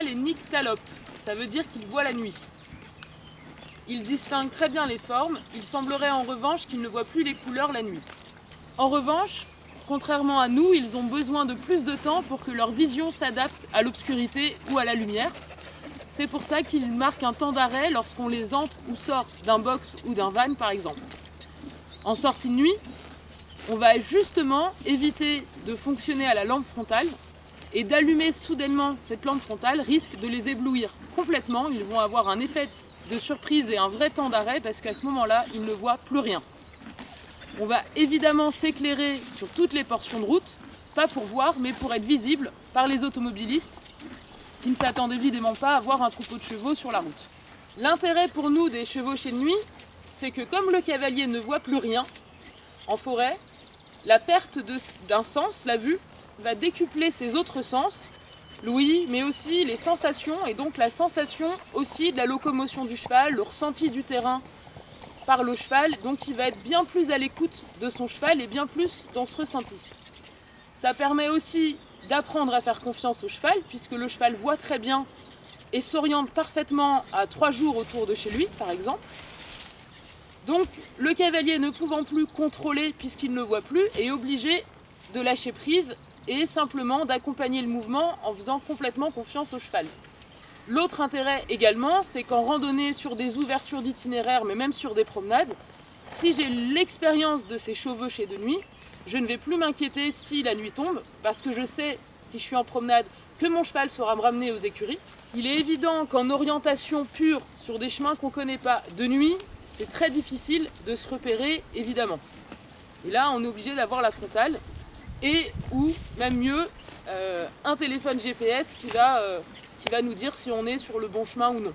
les nyctalopes. Ça veut dire qu'ils voient la nuit. Ils distinguent très bien les formes. Il semblerait en revanche qu'ils ne voient plus les couleurs la nuit. En revanche, contrairement à nous, ils ont besoin de plus de temps pour que leur vision s'adapte à l'obscurité ou à la lumière. C'est pour ça qu'ils marquent un temps d'arrêt lorsqu'on les entre ou sort d'un box ou d'un van par exemple. En sortie de nuit, on va justement éviter de fonctionner à la lampe frontale et d'allumer soudainement cette lampe frontale risque de les éblouir complètement. Ils vont avoir un effet de surprise et un vrai temps d'arrêt parce qu'à ce moment-là, ils ne voient plus rien. On va évidemment s'éclairer sur toutes les portions de route, pas pour voir, mais pour être visible par les automobilistes qui ne s'attendent évidemment pas à voir un troupeau de chevaux sur la route. L'intérêt pour nous des chevauchés de nuit, c'est que comme le cavalier ne voit plus rien en forêt, la perte d'un sens, la vue, va décupler ses autres sens, l'ouïe, mais aussi les sensations, et donc la sensation aussi de la locomotion du cheval, le ressenti du terrain par le cheval, donc il va être bien plus à l'écoute de son cheval et bien plus dans ce ressenti. Ça permet aussi d'apprendre à faire confiance au cheval, puisque le cheval voit très bien et s'oriente parfaitement à 3 jours autour de chez lui, par exemple. Donc le cavalier ne pouvant plus contrôler puisqu'il ne voit plus est obligé de lâcher prise et simplement d'accompagner le mouvement en faisant complètement confiance au cheval. L'autre intérêt également, c'est qu'en randonnée sur des ouvertures d'itinéraires, mais même sur des promenades, si j'ai l'expérience de ces chevauchés de nuit, je ne vais plus m'inquiéter si la nuit tombe, parce que je sais, si je suis en promenade, que mon cheval saura me ramener aux écuries. Il est évident qu'en orientation pure, sur des chemins qu'on ne connaît pas, de nuit, c'est très difficile de se repérer, évidemment. Et là, on est obligé d'avoir la frontale, et ou, même mieux, un téléphone GPS qui va nous dire si on est sur le bon chemin ou non.